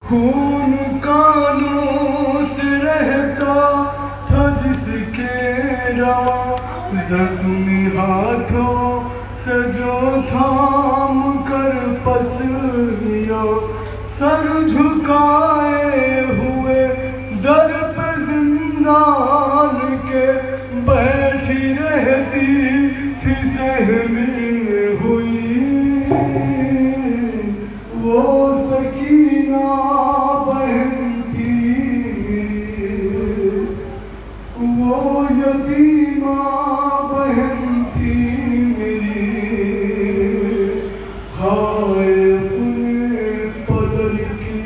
خون کانوں سے رہتا تھا جس کے رواں، زخمی ہاتھوں سے جو تھام کر پسیا، سر جھکائے ہوئے در پہ زندان کے بیٹھی رہتی تھی سہمی ہوئی وہ سکینہ بہن تھی، وہ یتیمہ بہن تھی میری، ہائے اپنے پدر کی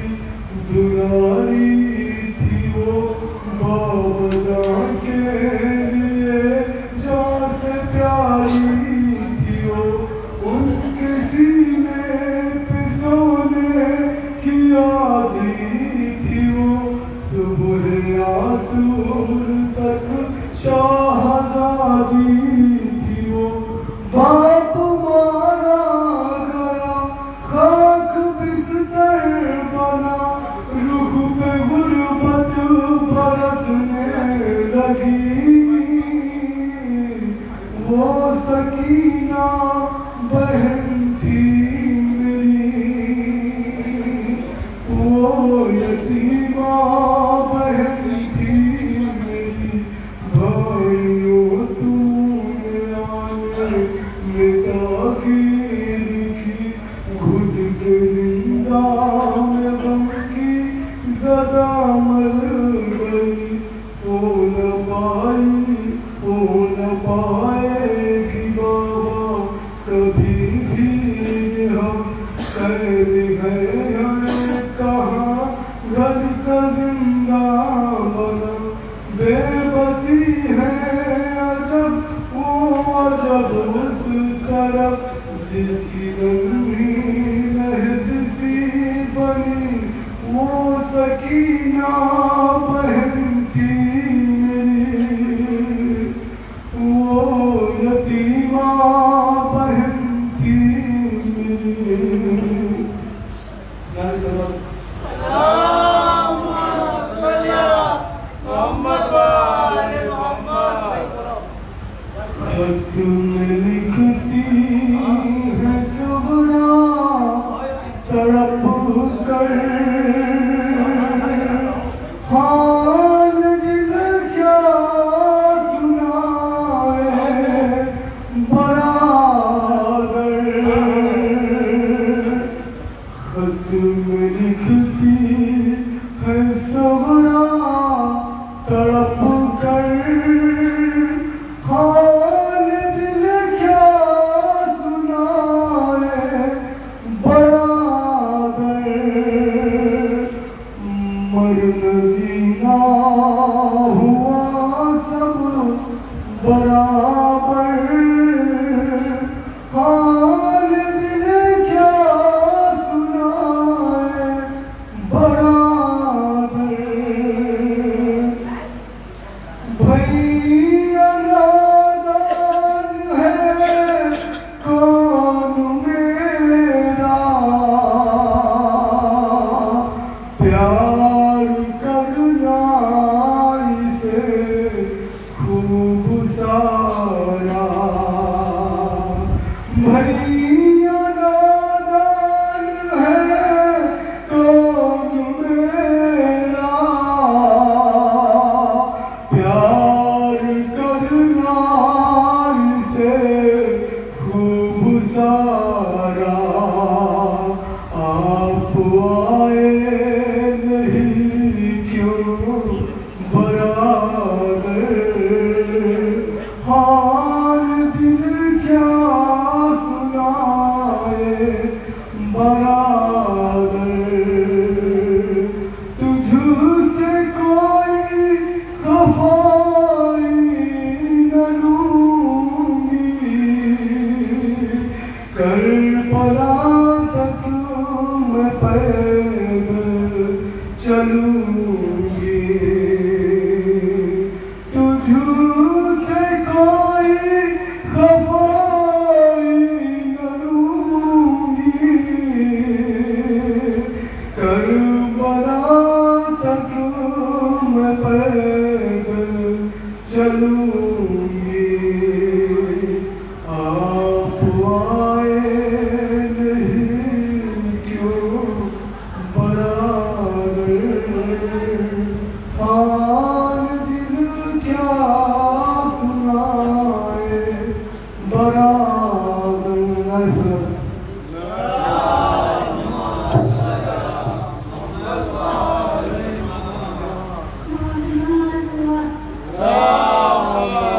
دلاری تھی وہ، بابا کے لیے جان سے پیاری تھی وہ، ان کے سینے پہ سونے کی عادی تھی وہ، صبح عصر تک شاہزادی تھی وہ، باپ مارا گیا خاک بستر بنا، رخ پہ غربت برسنے لگی وہ سکینہ بہن تھی میری، وہ یتیمہ بہن تھی میری، بھائیوں تم نے آنے میں تاخیر کی، گھٹ کے زندہ میں غم کی زدہ مر گئی، وہ نہ پائے گی بابا کبھی بھی ہم، قید ہے ہمیں کہاں گھر کا زندہ بنا، بے بسی ہے عجب وہ عجب اس طرف جس کی ننھی مہد سی بنی، وہ سکینہ بہن تھی میری، وہ یتیمہ بہن تھی میری۔ خط میں لکھتی ہے صبح تڑپ کر، حال دل کیا سنائے برادر، خط میں لکھتی ہے صبح تڑپ کر، حال دل کیا سنائے برادر، مرنا جینا ہوا سب برابر، حال دل کیا سنائے برادر، بھیا نادان ہے کون میرا، پیار کرنا اسے خوب سارا، بھیا نادان ہے کون میرا، پیار کرنا اسے خوب سارا، آپ آئے نہیں کیوں برادر، حال دل کیا سنائے برادر، تجھ سے کوئی خفائی نہ لوں گی، کربلا تک میں پیدل چلوں گی، تجھ سے کوئی خفائی نہ لوں گی، کربلا تک میں پیدل چلوں گی آپ آئے نہیں کیوں برابر حال دل کیا سنائے برابر اللہ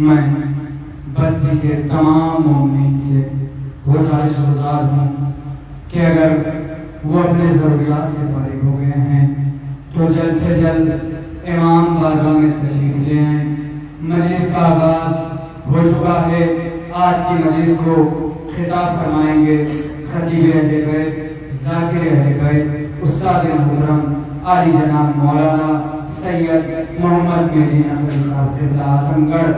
میں بستی کے تمام مومنین سے گزارش گزار ہوں کہ اگر وہ اپنے ضروریات سے فارغ ہو گئے ہیں تو جلد سے جلد امام بارگاہ میں تشریف لے آئیں۔ مجلس کا آغاز ہو چکا ہے۔ آج کی مجلس کو خطاب فرمائیں گے خطیب اہل بیت، ذاکر اہل بیت، استاد محترم عالی جناب مولانا سید محمد مہدی نقوی صاحب قبلہ اعظم گڑھ،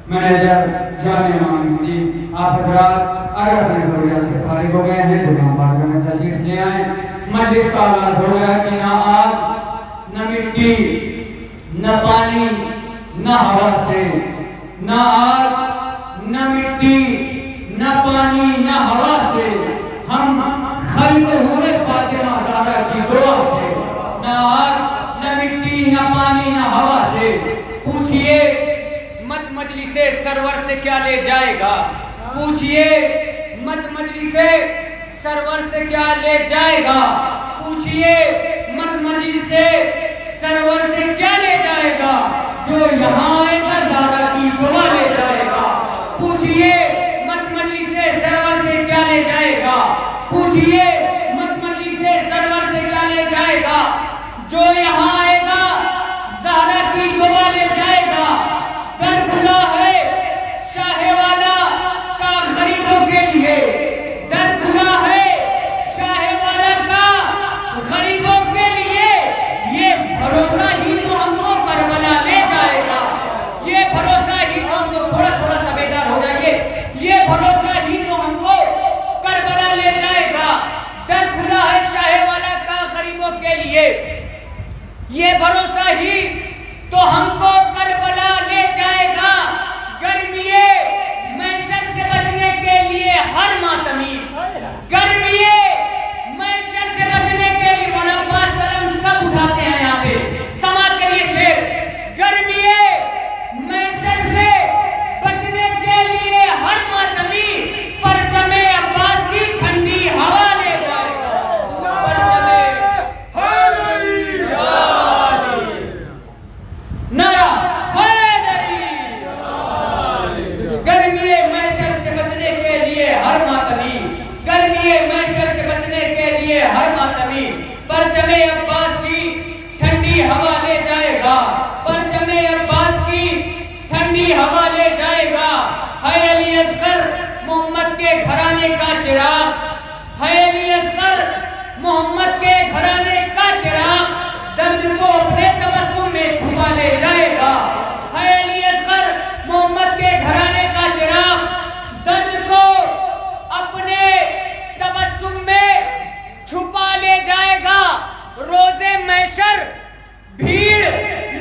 منیجر جامع امام مہدی۔ آپ حضرات اگر اپنے ضروریات سے فارغ ہو گئے ہیں تو امام بارگاہ میں تشریف لے آئیں۔ مجلس کا آغاز ہو گیا کہ نہ آگ نہ مٹی نہ پانی نہ ہوا سے، نہ آگ نہ مٹی نہ پانی نہ ہوا سے، ہم خلق ہوئے فاطمہ زہرا کی دعا سے۔ نہ آگ نہ مٹی نہ پانی نہ ہوا سے، پوچھئے مت مجلس سرور سے کیا لے جائے گا، پوچھئے مت مجلس سرور سے کیا لے جائے گا، پوچھئے مت مجلس سرور سے کیا لے جائے گا، جو یہاں آئے گا زہرا کی دعا لے جائے گا۔ پوچھئے مت مجلس سرور سے کیا لے جائے گا، پوچھئے مت مجلس سرور سے کیا لے جائے گا، جو یہاں آئے گا زہرا کی دعا لے جائے گا۔ در کھلا ہے شاہ والا کا غریبوں کے لیے، در کھلا ہے شاہ والا کا غریبوں کے لیے، یہ بھروسہ ہی تو ہم کو کربلا لے جائے گا، یہ بھروسہ ہی تو ہم کو تھوڑا تھوڑا سا بیدار ہو جائیے، یہ بھروسہ ہی تو ہم کو کربلا لے جائے گا۔ در کھلا ہے شاہ والا کا غریبوں کے لیے، یہ بھروسہ ہی تو ہم کو کربلا لے جائے گا۔ گرمیے معیشت سے بچنے کے لیے ہر ماتمی، گرمیے معیشت سے بچنے کے لیے مولانا عباس کرم سب اٹھاتے ہیں یہاں پہ سماعت کے لیے شعر۔ گرمیے معیشت سے بچنے کے لیے ہر ماتمی، پرچم عباس کی ٹھنڈی ہوا لے جائے گا، پرچم نعرہ حیدری۔ گرمی معیشت سے بچنے کے لیے ہر ماتمی، گرمی معیشت سے بچنے کے لیے ہر ماتمی، پرچم عباس کی ٹھنڈی ہوا لے جائے گا، پرچم عباس کی ٹھنڈی ہوا لے جائے گا۔ ہے علی اصغر محمد کے گھرانے کا چراغ، ہے علی اصغر محمد کے گھرانے کا چراغ، درد کو اپنے تبسم میں چھپا لے جائے گا۔ ہے علی اصغر محمد کے گھرانے کا چراغ، درد کو اپنے تبسم میں چھپا لے جائے گا۔ روز محشر بھیڑ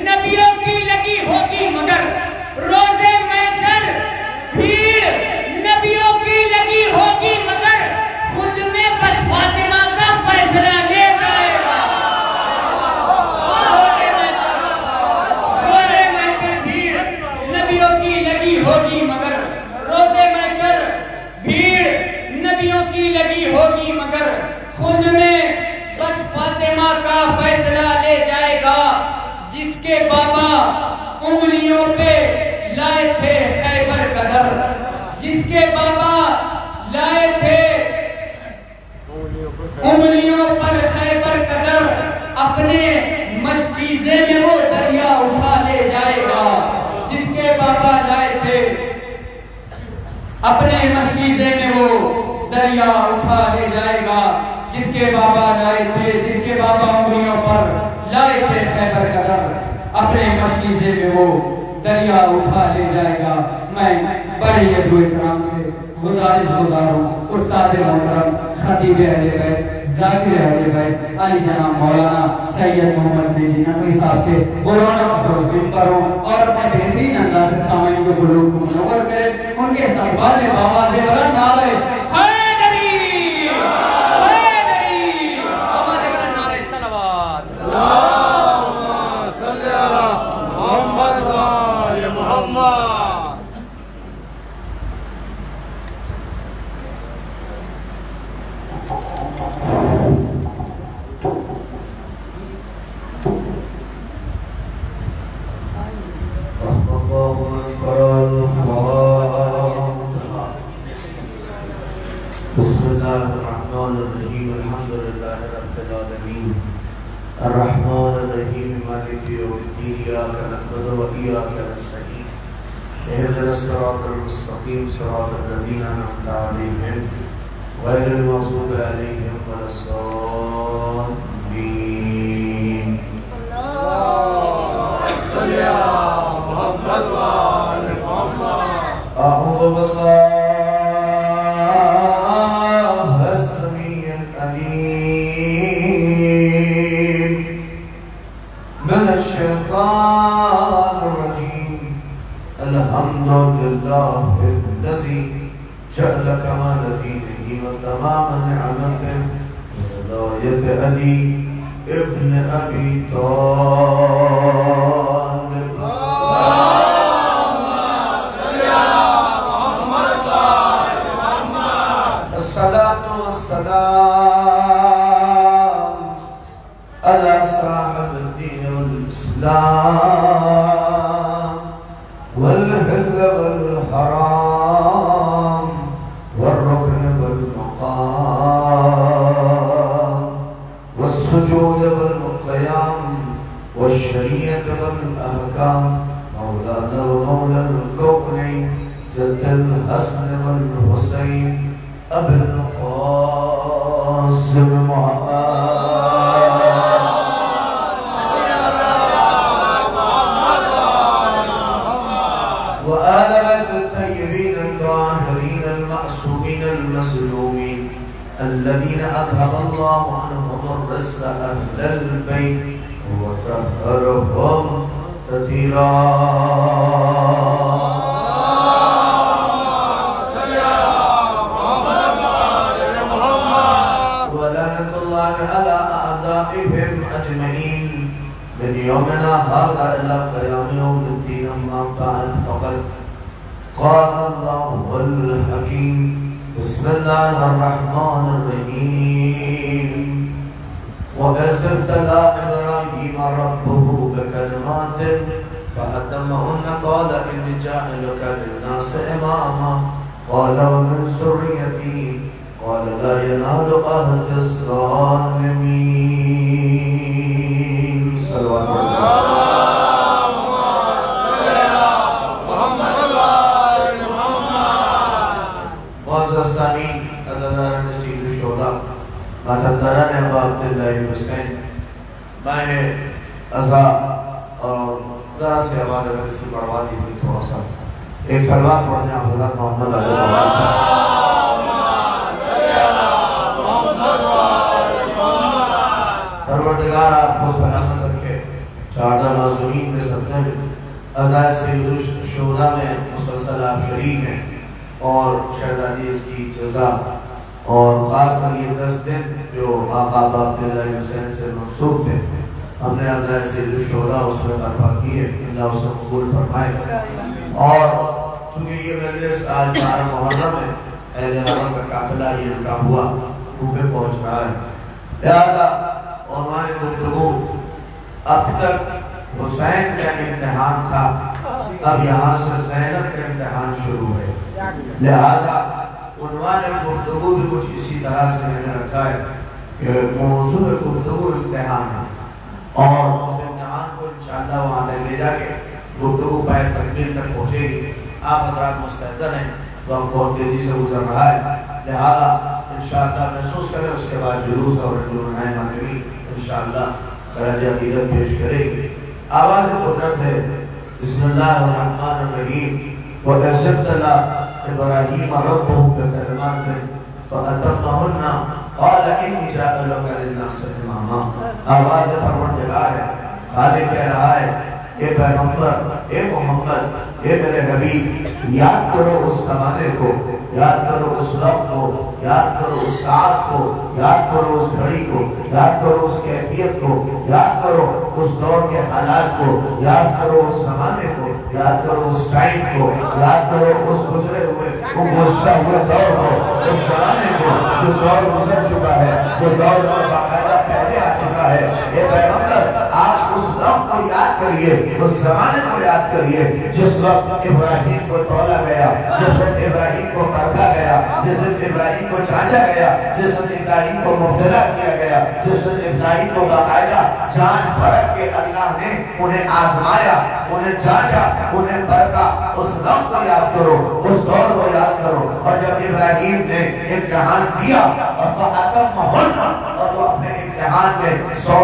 نبیوں کی لگی ہوگی مگر، روز محشر بھیڑ نبیوں کی لگی ہوگی مگر، خود میں بس فاطمہ کا فیصلہ لے جائے گا۔ ہوگی مگر، روز محشر بھیڑ نبیوں کی لگی ہوگی مگر، خود میں بس فاطمہ کا فیصلہ لے جائے گا۔ جس کے بابا انگلیوں پہ لائے تھے خیبر قدر، جس کے بابا لائے تھے انگلیوں پر خیبر قدر، اپنے مشکیزے میں وہ دریا اٹھا لے جائے گا۔ جس کے بابا لائے تھے اپنے مشکیزے میں وہ دریا اٹھا لے جائے گا۔ جس کے بابا لائے تھے، جس کے بابا انگلیوں پر لائے تھے خیبر قدر، اپنے مشکیزے میں وہ دریا اٹھا لے جائے گا۔ میں بڑے ادب و احترام سے گزارش گزاروں استاد محترم خطیب اہل بیت، ذاکر اہل بیت، علی جناب مولانا سید محمد مہدی نقوی صاحب سے قرآن افروز کروں اور اپنے بہترین انداز سے سامعین کو قلوب کو منور کرے۔ ان کے استقبال میں آواز بلند نعرہ حیدری، حیدری، آواز بلند نعرہ صلوات، اللہم صلی علی محمد و آل محمد۔ اللہ اکبر۔ بسم الله الرحمن الرحيم الحمد لله رب العالمين الرحمن الرحيم مالك يوم الدين إياك نعبد وإياك نستعين اهدنا الصراط المستقيم صراط الذين أنعمت عليهم غير المغضوب عليهم ولا الضالين. صل على محمد وآل محمد. أعوذ بالله السميع العليم من الشيطان الرجيم. الحمد لله الذي جعل كمال دينه وتمام نعمته ولاية علي ابن أبي طالب. الصلاة والسلام على صاحب الدين والإسلام والهل والحرام والركن والمقام والسجود والقيام والشريعة والأحكام مولانا ومولى الكون جد الحسن والحسين أبي القاسم وآل بيت الطيبين الطاهرين المعصومين المظلومين الذين أذهب الله عنهم الرجس أهل البيت وطهرهم تطهيرا. ولعنة الله على أعدائهم أجمعين من يومنا هذا إلى قيام يوم الدين. أما بعد فقد قال الله الحكيم بسم الله الرحمن الرحيم. وإذ ابتلى إبراهيم ربه بكلمات فأتمهن قال إني جاعلك للناس إماما قال ومن ذريتي قال لا ينال عهد الظالمين. صلوات السامعين حضرات نصیر الشہداء ماتحتران ابا عبداللہ حسین میں ازا اور ذرا سے آواز اگر اس کی بڑھوا دی تھی تھوڑا سا ایک سلوات پڑھنے حضرت محمد علیہ پروردگار آپ کو سلامت رکھے. چارہ معصومین کے صدقے میں ازائے سید الشہداء میں مسلسل آپ شریک ہیں اور شہزادی اس کی جزا اور خاص کر یہ 10 دن جو آقا عبداللہ حسین سے منسوب تھے ہم نے عزائے سید الشہداء اس میں برپا کی ہے. اللہ اسے قبول فرمائے. اور چونکہ یہ مجلس آج 12 محرم ہے اہل حرم کا قافلہ یہ رکا ہوا کوفے پہنچ رہا ہے لہذا عنوان گفتگو اب تک حسین کا امتحان تھا اب یہاں سے زینب کا امتحان شروع ہے لہذا عنوان گفتگو بھی کچھ اسی طرح سے میں نے رکھا ہے کہ موضوع گفتگو امتحان ہے اور اس امتحان کو انشاءاللہ وہاں تک لے جا کے گفتگو پائے تکمیل تک پہنچے گی. آپ حضرات مستحضر ہیں تو ہم بہت تیزی سے گزر رہا ہے لہذا انشاءاللہ محسوس کریں اس کے بعد جلوس اور رنائے مانوی انشاءاللہ خراج عقیدت پیش کرے گی. آواز قدرت ہے. بسم اللہ الرحمن الرحیم. وَإِذِ ابْتَلَى إِبْرَاهِيمَ رَبُّهُ بِكَلِمَاتٍ فَأَتَمَّهُنَّ قَالَ إِنِّي جَاعِلُكَ لِلنَّاسِ إِمَامًا. آواز پروردگار ہے. خالق کہہ رہا ہے اے پیغمبر اے محمد اے میرے حبیب یاد کرو اس زمانے کو یاد کرو اس وقت کو یاد کرو اس ساعت کو یاد کرو اس گھڑی کو یاد کرو اس کیفیت کو یاد کرو اس دور کے حالات کو یاد کرو اس زمانے کو یاد کرو اس ٹائم کو یاد کرو اس گزرے ہوئے گزشتہ ہوئے دور کو اس زمانے کو جو دور گزر چکا ہے جو دور باقاعدہ پہلے آ چکا ہوتا ہے. اے پیغمبر آپ اس وقت کو یاد کریے, اس زمانے کو یاد کریے جس وقت ابراہیم کو تولا گیا, جس وقت ابراہیم کو پرکھا گیا, جس وقت ابراہیم کو جانچا گیا, جس وقت ابراہیم کو مبتلا کیا گیا, جس وقت ابراہیم کو باقاعدہ جانچ پرکھ کے اللہ نے انہیں آزمایا, انہیں جانچا, انہیں پرکھا. اس وقت کو یاد کرو, اس دور کو یاد کرو. اور جب ابراہیم نے امتحان دیا اور اور وہ اپنے امتحان میں 100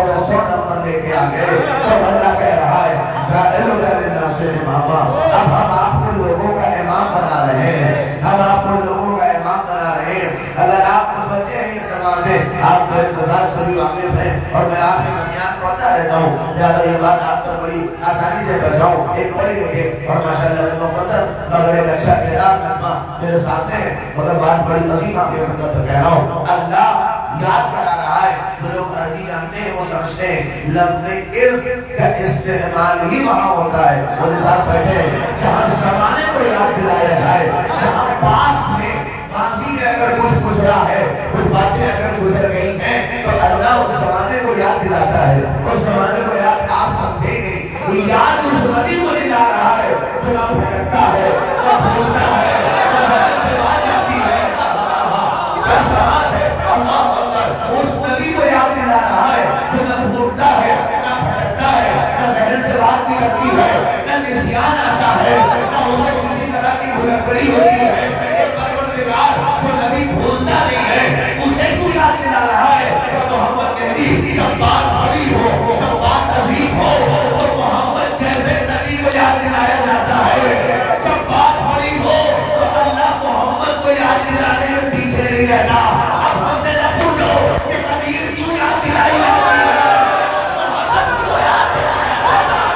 نمبر لے کے آ گئے, تو اللہ کہہ رہا ہے اب ہم آپ کو لوگوں کا امام بنا رہے ہیں, ہم آپ کو لوگوں کا امام بنا رہے ہیں. اگر آپ متوجہ ہیں اس سماج میں, آپ کو ایک بازار سبھی واقف ہیں اور میں آپ کے درمیان پڑھتا رہتا ہوں, زیادہ یہ بات آپ تک بڑی آسانی سے کر جاؤں. ایک پڑھے لکھے اور ماشاءاللہ مختصر مگر ایک اچھا کتاب مجمع میرے سامنے ہے, مگر بات بڑی عظیم آپ کے خدمت کہہ رہا ہوں. اللہ یاد کرا رہا ہے. جو لوگ عربی جانتے ہیں وہ سمجھتے ہیں لفظ عزق کا استعمال ہی وہاں ہوتا ہے. وہ ساتھ بیٹھے جہاں زمانے کو یاد دلایا جائے, جہاں پاس میں ماضی میں اگر کچھ گزرا ہے, کچھ باتیں اگر گزر گئی ہیں, تو اللہ اس زمانے کو یاد دلاتا ہے. اس زمانے کو یاد آپ سمجھیں گے, یہ یاد اس نبی کو دلا رہا ہے جو نہ بھٹکتا ہے, نہ بھولتا ہے, اس نبی کو یاد دلا رہا ہے جو نہ بھولتا ہے, نہ بھٹکتا ہے, نہ ذہن سے بات نکلتی ہے, نہ نسیان آتا ہے, نہ اسے کسی طرح کی بھلکڑی ہوتی ہے. ایک پروردگار جو نبی بھولتا نہیں ہے, اسے کو یاد دلا رہا ہے کہ محمد مہدی جب بات بڑی ہو, جب بات عظیم ہو, تو محمد جیسے نبی کو یاد دلایا جاتا ہے. جب بات بڑی ہو تو اللہ محمد کو یاد دلانے میں پیچھے نہیں رہتا. اب ہم سے نہ پوچھو کہ قدیر کیوں یاد دلائی جاتی ہے, محمد کیوں یاد دلایا جاتا ہے.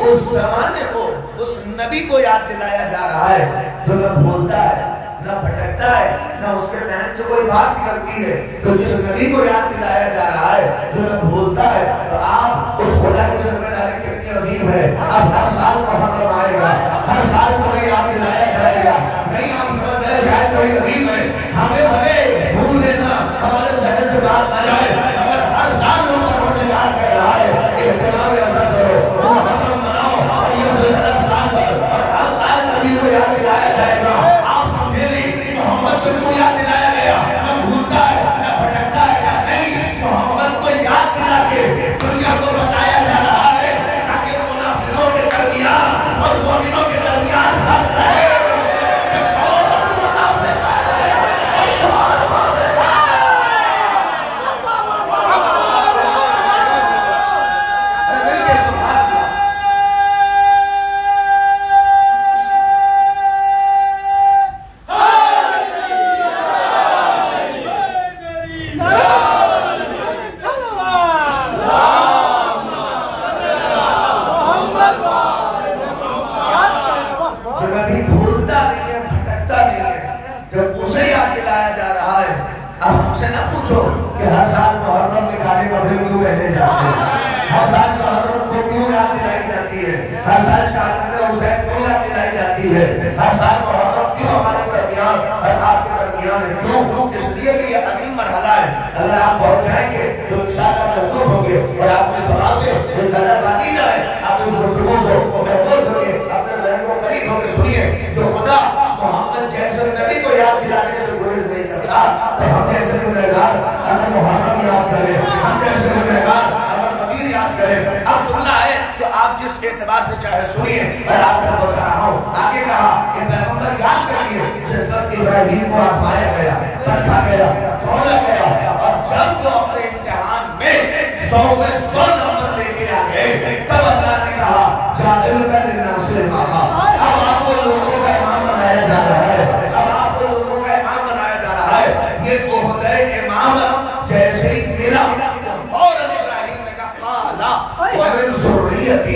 اس زمانے کو, اس نبی کو یاد دلایا جا رہا ہے جو نہ بھولتا ہے, نہ بھٹکتا ہے, نہ اس کے ذہن سے کوئی بات نکلتی ہے. تو جس نبی کو یاد دلایا جا رہا ہے جو نہ بھولتا ہے, تو آپ اس خدا کی ذمہ داری کتنی عظیم ہے. اب ہر سال محرم آئے گا, ہر سال ہمیں یاد دلایا جائے گا. نہیں ہم سمجھ رہے شاید کوئی عظیم ہے, ہمیں بھلے بھول لینا ہمارے ذہن سے بات نہ جائے, اگر ہر سال ہم پر یاد کر رہا ہے اہتمام اثر کرو, محرم مناؤ, اور یہ سلسلہ سال پر, اور ہر سال نبی کو یاد دلایا جائے گا. آپ سمجھے نہیں محمد کو یاد دلایا گیا, نہ بھولتا ہے, نہ بھٹکتا ہے, یا نہیں محمد کو یاد دلا کے دنیا کو بتایا جا رہا ہے تاکہ منافقوں کے درمیان اور مومنوں کے درمیان فرق رہے. اب ہم سے نہ پوچھو کہ ہر سال محرم میں کالے کپڑے کیوں پہنے جاتے ہیں, ہر سال محرم کو کیوں یاد دلائی جاتی ہے, ہر سال شہادت حسین کیوں یاد دلائی جاتی ہے, ہر سال محرم کیوں ہمارے درمیان اور آپ کے درمیان ہے, کیوں؟ اس لیے کہ یہ عظیم مرحلہ ہے. اگر آپ پہنچ جائیں گے تو انشاءاللہ محفوظ ہوں گے, اور آپ کے سوال میں انشاءاللہ باقی نہ ہے. آپ اس گفتگو کو محفوظ ہوں گے, اپنے ذہن کو قریب ہو کے سنیے. جو خدا محمد جیسے نبی کو یاد دلانے سے گریز نہیں کرتا, تو ہم جیسے گنہگار اگر محرم یاد کریں, ہم جیسے گنہگار اگر مدیر یاد کریں. اب جملہ ہے تو آپ جس اعتبار سے چاہے سنیے, اور آپ کو بتا رہا ہوں. آگے کہا کہ پیغمبر یاد کریے جس وقت ابراہیم کو آزمایا گیا, پرکھا گیا, تولا گیا, اور جب وہ اپنے امتحان میں 100 میں 100 نمبر لے کے آ گئے, تب اللہ نے کہا جادل کا للناس اماما. اب آپ کو لوگوں کا امام بنایا جا رہا ہے, اب آپ کو لوگوں کا امام بنایا جا رہا ہے. یہ عہدہ امامت جیسے ہی ملا تو فوراً ابراہیم نے کہا قالا ومن ذریتی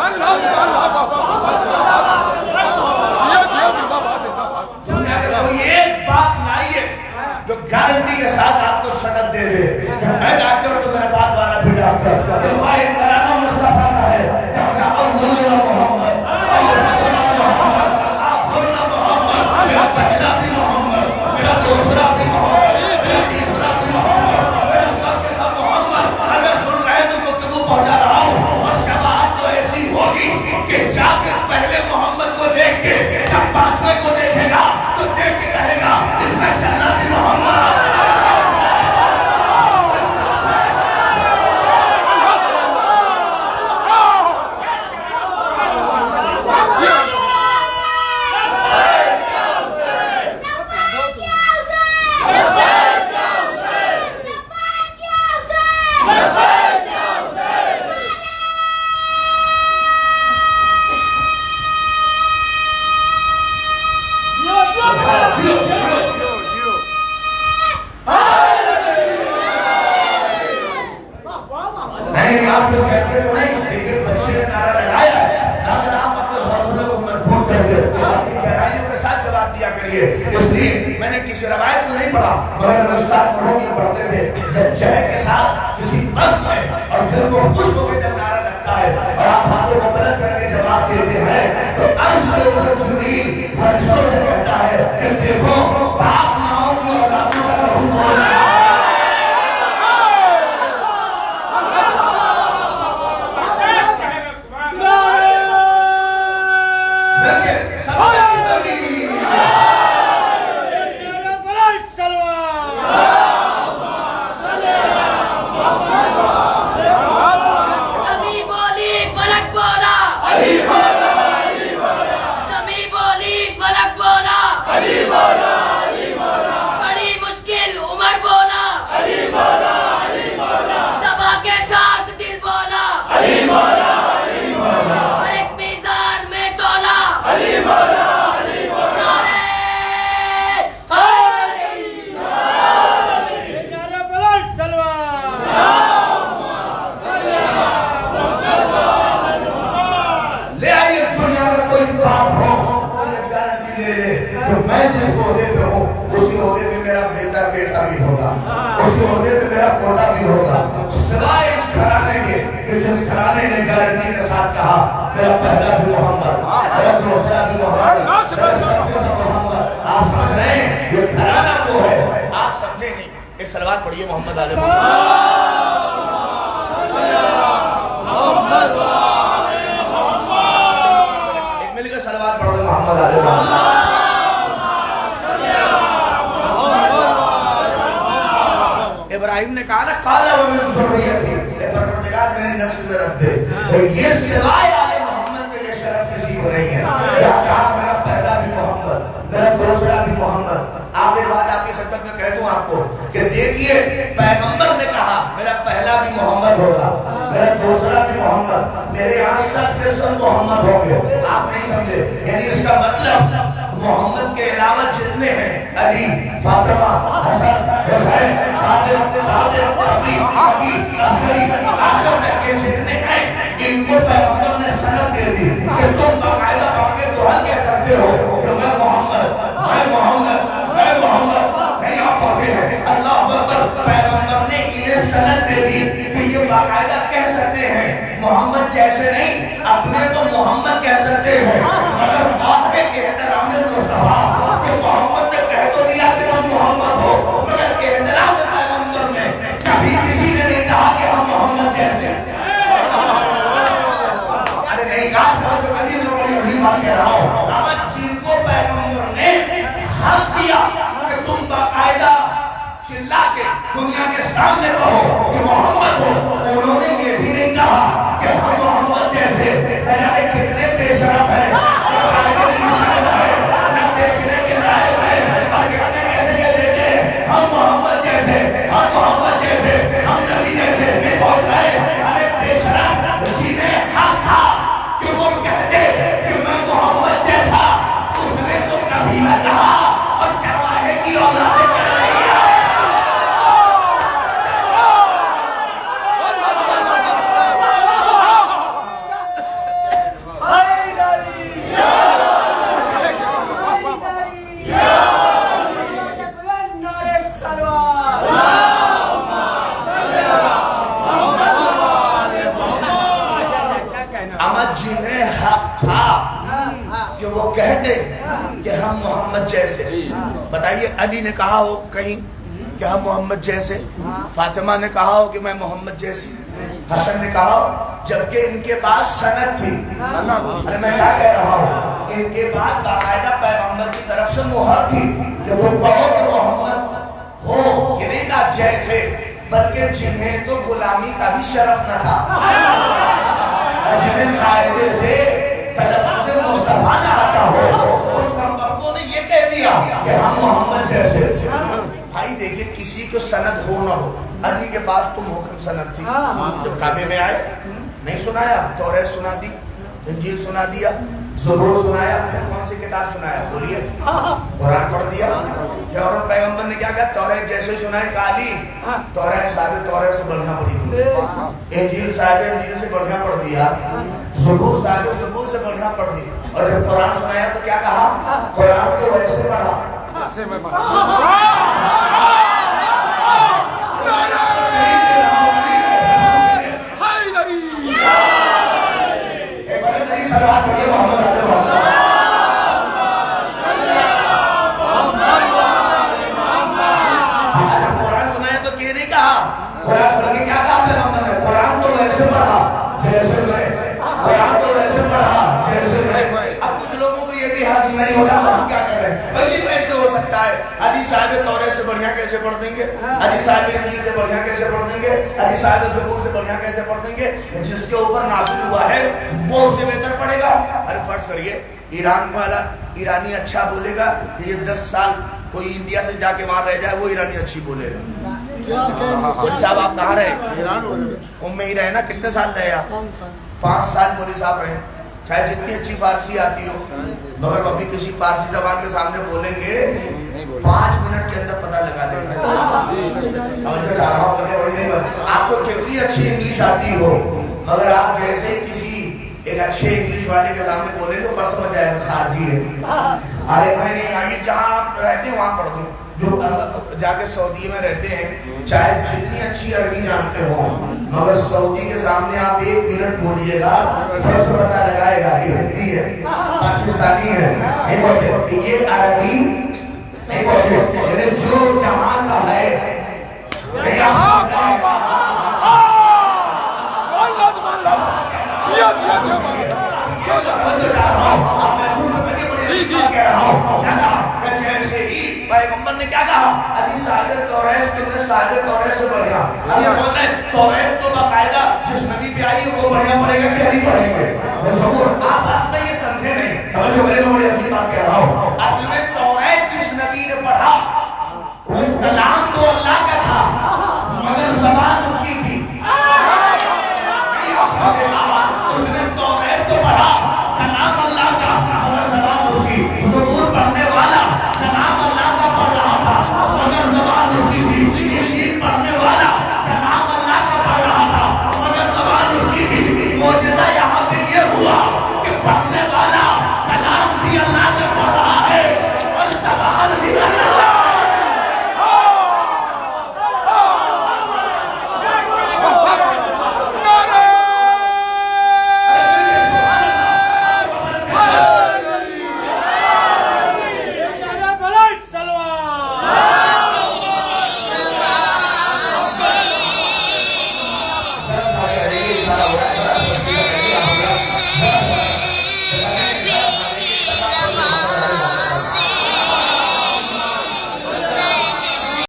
اللہ سے اللہ دنیا کے کوئی ایک بات لائیے جو گارنٹی کے ساتھ آپ کو سند دے دے میں ڈاکٹر تو میرے بعد والا بھی ڈاکٹر روایت کرانا مصطفیٰ کا ہے جب کا اولنا محمد آپ بولنا محمد میرا پہلا بھی محمد میرا دوسرا بھی محمد میرا تیسرا بھی محمد میرا سب کے سب محمد اگر سن رہے تو گفتگو پہنچا رہا ہوں اور شباہت تو ایسی ہوگی کہ جا کر پہلے محمد کو دیکھ کے جب پانچویں کو دیکھے گا تو دیکھ کے کہے گا اس کا چلنا بھی محمد اس لیے میں نے کسی روایت کو نہیں پڑھا مگر استاد پڑھوں کے پڑھتے تھے جب جہد کے ساتھ کسی بس میں اور دل کو خوش ہو کے جب نعرہ لگتا ہے اور آپ ہاتھوں کو بلند کر کے جواب دیتے ہیں تو عرش کے اوپر جبریل فرشتوں سے کہتا ہے کہ دیکھو پاک ماؤں کی اولادوں کا رحم بول رہا ہے میرا پہلا بھی محمد میرا دوسرا بھی محمد آپ سمجھ رہے ہیں یہ گھرانہ وہ ہے آپ سمجھے نہیں ایک صلوات پڑھیے محمد علیہ محمد ایک مل کے صلوات پڑھ دو محمد علیہ محمد ابراہیم نے کہا نا قالا ومن ذریتی پروردگار میری نسل میں رکھ دے یہ سوائے آل محمد کے لیے شرف کسی کو نہیں ہے کیا کہا میرا پہلا بھی محمد میرا دوسرا بھی محمد آپ ایک بات آپ کی خدمت میں کہہ دوں آپ کو کہ دیکھیے پیغمبر نے کہا میرا پہلا بھی محمد ہوگا میرا دوسرا بھی محمد میرے یہاں سب کے سب محمد ہوں گے آپ نہیں سمجھے یعنی اس کا مطلب محمد کے علاوہ جتنے ہیں علی فاطمہ حسن حسین خالد صادق علی عقیل عسکری آخر تک کے جتنے ہیں ان کو پیغمبر نے سند دے دی کہ تم باقاعدہ پڑھ کے دعا کہہ سکتے ہو کہ میں محمد میں محمد میں محمد نہیں آپ پڑھتے ہیں اللہ اکبر پیغمبر نے انہیں سند دے دی کہ یہ باقاعدہ کہہ سکتے ہیں محمد جیسے نہیں اپنے تو محمد کہہ سکتے ہیں مگر واقع احترام مصطفیٰ کہ محمد نے کہہ تو دیا کہ تم محمد ہو مگر احترام پیغمبر نے کبھی کسی نے نہیں کہا کہ ہم محمد جیسے ارے نہیں کہا جو علی میں یہی بات کہہ رہا ہوں احمد جن کو پیغمبر نے حق دیا کہ تم باقاعدہ چلا کے دنیا کے سامنے کہو کہ محمد ہو انہوں نے یہ بھی نہیں کہا کہ ہم محمد جیسے کتنے بے شرف ہیں دیکھنے کے لائق ہے اور کتنے کیسے کہہ دیتے ہیں ہم محمد جیسے ہم محمد جیسے ہم نبی جیسے نہیں پہنچ رہے ارے بے شرف اسی نے حق تھا کہ وہ کہتے کہ میں محمد جیسا اس نے تو کبھی نہ کہا اور چرواہے کی اولادیں کر رہی ہے اما جنہیں حق تھا کہ وہ کہتے کہ ہم محمد جیسے. بتائیے علی نے کہا ہو کہیں کہ ہم محمد جیسے؟ فاطمہ نے کہا ہو کہ میں محمد جیسی؟ حسن نے کہا ہو؟ جبکہ ان کے پاس سند تھی. ارے میں کیا کہہ رہا ہوں، ان کے پاس باقاعدہ پیغمبر کی طرف سے مہر تھی کہ وہ کہو کہ محمد ہو، یہ نہیں کہا جیسے، بلکہ جنہیں تو غلامی کا بھی شرف نہ تھا، جنہیں قاعدے سے تلفظ مصطفیٰ نہ آتا ہو، ان کم وقتوں نے یہ کہہ دیا کہ ہم محمد جیسے. بھائی دیکھیے کسی کو سند ہو نہ ہو، علی کے پاس تو محکم سند تھی. جب کعبے میں آئے نہیں سنایا، توریت سنا دی، انجیل سنا دیا، زبور سنایا، پھر کون سی کتاب سنایا؟ بولیے. قرآن پڑھ دیا. اور پیغمبر نے کیا کہا؟ توریت جیسے سنائے. کالی توریت صاحب توریت سے بڑھیا پڑھی، انجیل صاحب انجیل سے بڑھیا پڑھ دیا، زبور صاحب زبور سے بڑھیا پڑھ دی. اور جب قرآن سنایا تو کیا کہا؟ قرآن کو ویسے پڑھا جیسے میں قرآن سنایا تو یہ نہیں کہا. قرآن پڑھ کے کیا کہا پیغمبر نے؟ قرآن تو ویسے پڑھا جیسے میں، قرآن تو ویسے پڑھا جیسے میں. اب کچھ لوگوں کو یہ بھی حاصل نہیں ہوتا، ہم کیا کریں؟ بھائی کیسے ہو سکتا ہے؟ علی صاحب توریت سے بڑھیا کیسے پڑھ دیں گے؟ علی صاحب انجیل سے بڑھیا کیسے پڑھ دیں گے؟ علی صاحب زبور سے بڑھیا کیسے پڑھ دیں گے؟ جس کے اوپر نازل ہوا ہے وہ اس سے بہتر پڑھے گا. ارے فرض کریے ایران والا ایرانی اچھا بولے گا کہ یہ 10 سال کوئی انڈیا سے جا کے وہاں رہ جائے وہ ایرانی اچھی بولے گا. مولوی صاحب آپ کہاں رہے؟ میں ہی رہے نا. کتنے سال رہے آپ؟ 5 سال مولوی صاحب رہے. چاہے جتنی اچھی فارسی آتی ہو، مگر ابھی کسی فارسی زبان کے سامنے بولیں گے 5 منٹ کے اندر پتہ لگا لیں گے. آپ کو کتنی اچھی انگلش آتی ہو، مگر آپ جیسے کسی ایک اچھے انگلش والے کے سامنے بولیں تو فرض سمجھ جائے گا خارجی ہے. ارے میں نہیں آئی جہاں آپ رہتے ہیں وہاں پڑھ دوں. جو جا کے سعودی میں رہتے ہیں چاہے جتنی اچھی عربی جانتے ہوں، مگر سعودی کے سامنے آپ 1 منٹ بولیے گا فرض پتہ لگائے گا کہ ہندی ہے، پاکستانی ہے، یہ عربی یعنی جو جہاں کا ہے. جیسے ہی پیغمبر نے کیا کہا؟ علی صاحب توریت تم صاحب توریت سے بڑھیا. توریت تو باقاعدہ جس نبی پہ آئی وہ بڑھیا پڑھے گا کہ علی پڑھیں گے؟ آپ اصل میں یہ سمجھے نہیں. بڑی اصلی بات کہہ رہا ہوں. اصل میں توریت جس نبی نے پڑھا وہ کلام تو اللہ کا تھا،